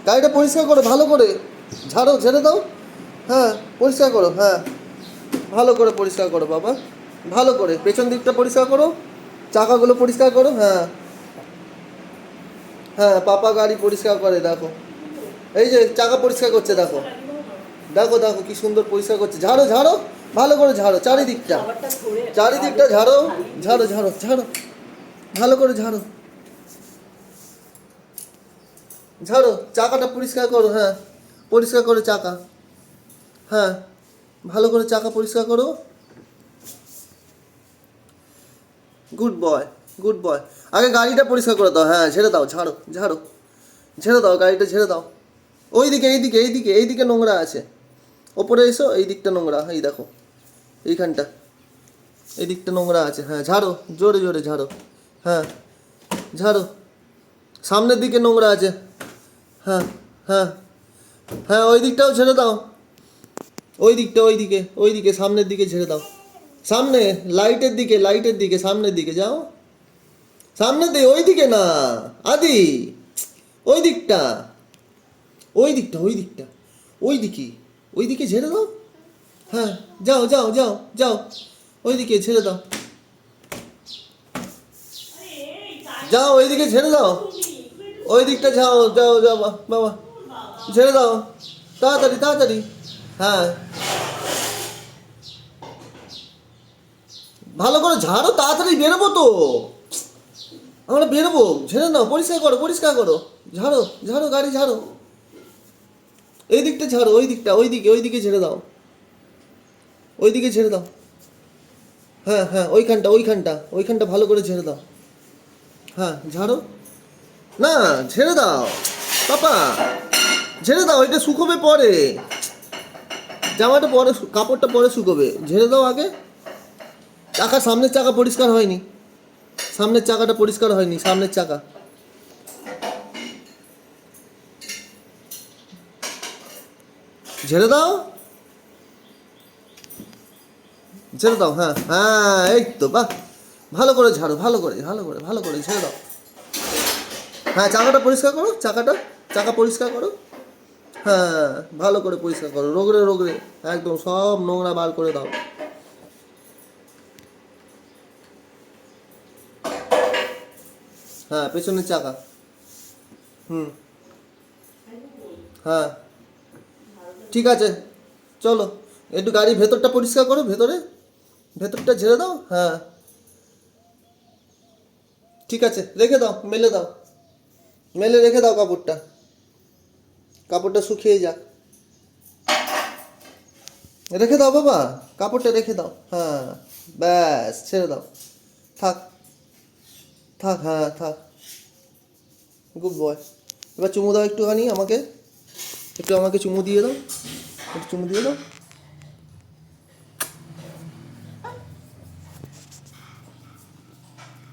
গাড়িটা পরিষ্কার করো ভালো করে, ঝাড়ো, ঝেড়ে দাও। হ্যাঁ, পরিষ্কার করো, হ্যাঁ ভালো করে পরিষ্কার করো বাবা, ভালো করে পেছন দিকটা পরিষ্কার করো, চাকাগুলো পরিষ্কার করো। হ্যাঁ হ্যাঁ, পাপা গাড়ি পরিষ্কার করে, দেখো এই যে চাকা পরিষ্কার করছে, দেখো দেখো দেখো কি সুন্দর পরিষ্কার করছে। ঝাড়ো ঝাড়ো, ভালো করে ঝাড়ো চারিদিকটা, চারিদিকটা ঝাড়ো, ঝাড়ো ঝাড়ো ঝাড়ো, ভালো করে ঝাড়ো, ঝাড়ো, চাকাটা পরিষ্কার করো। হ্যাঁ, পরিষ্কার করো চাকা। হ্যাঁ, ভালো করে চাকা পরিষ্কার করো। Good boy, good boy. আগে গাড়িটা পরিষ্কার করে দাও। হ্যাঁ, ঝেড়ে দাও, ঝাড়ো ঝাড়ো, ঝেড়ে দাও, গাড়িটা ঝেড়ে দাও। ওইদিকে এইদিকে এইদিকে এইদিকে নোংরা আছে, ওপরে এসো, এই দিকটা নোংরা, এই দেখো এইখানটা, এই দিকটা নোংরা আছে। হ্যাঁ, ঝাড়ো, জোরে জোরে ঝাড়ো। হ্যাঁ, ঝাড়ো, সামনের দিকে নোংরা আছে। হ্যাঁ হ্যাঁ হ্যাঁ, ওই দিকটাও ঝেড়ে দাও, ওই দিকটা, ওইদিকে ওইদিকে সামনের দিকে ঝেড়ে দাও। সামনে লাইটের দিকে, লাইটের দিকে, সামনের দিকে যাও, সামনের দিকে, ওই দিকে না আদি, ওই দিকটা, ওই দিকটা, ওই দিকটা, ওই দিকে, ওই দিকে ঝেড়ে দাও। হ্যাঁ, যাও যাও যাও যাও, ওই দিকে ছেড়ে দাও, যাও ওই দিকে ঝেড়ে দাও, ওই দিকটা যাও যাও যাও বাবা, ঝেড়ে দাও তাড়াতাড়ি তাড়াতাড়ি। হ্যাঁ, ভালো করে ঝাড়ো, তাড়াতাড়ি বেরোবো তো আমরা, বেরোবো, ঝেড়ে নাও, পরিষ্কার করো পরিষ্কার করো, ঝাড়ো ঝাড়ো, গাড়ি ঝাড়ো, এই দিকটা ঝাড়ো, ওই দিকটা, ওই দিকে, ওই দিকে ঝেড়ে দাও, ওই দিকে ঝেড়ে দাও। হ্যাঁ হ্যাঁ, ওইখানটা ওইখানটা ওইখানটা ভালো করে ঝেড়ে দাও। হ্যাঁ, ঝাড়ো, না ঝেড়ে দাও পাপা, ঝেড়ে দাও, এটা শুকোবে পরে, জামাটা পরে, কাপড়টা পরে শুকোবে, ঝেড়ে দাও আগে। চাকা, সামনের চাকা পরিষ্কার হয়নি, সামনের চাকাটা পরিষ্কার হয়নি, সামনের চাকা, ঝেড়ে দাও, ঝেড়ে দাও। হ্যাঁ হ্যাঁ, এই তো বাহ, ভালো করে ঝাড়ো, ভালো করে ভালো করে ভালো করে ঝেড়ে দাও। হ্যাঁ, চাকাটা পরিষ্কার করো, চাকাটা, চাকা পরিষ্কার করো। হ্যাঁ, ভালো করে পরিষ্কার করো, রোগড়ে রোগড়ে একদম সব নোংরা বার করে দাও। হ্যাঁ, পেছনের চাকা। হুম, হ্যাঁ ঠিক আছে, চলো একটু গাড়ির ভেতরটা পরিষ্কার করো, ভেতরে, ভেতরটা ঝেড়ে দাও। হ্যাঁ ঠিক আছে, রেখে দাও, মেলে দাও, মেলে রেখে দাও কাপড়টা, কাপড়টা শুকিয়ে যাক, রেখে দাও বাবা, কাপড়টা রেখে দাও। হ্যাঁ, ব্যাস ছেড়ে দাও, থাক থাক, হ্যাঁ থাক, গুড বয়। এবার চুমু দাও একটুখানি আমাকে, একটু আমাকে চুমু দিয়ে দাও, একটু চুমু দিয়ে দাও।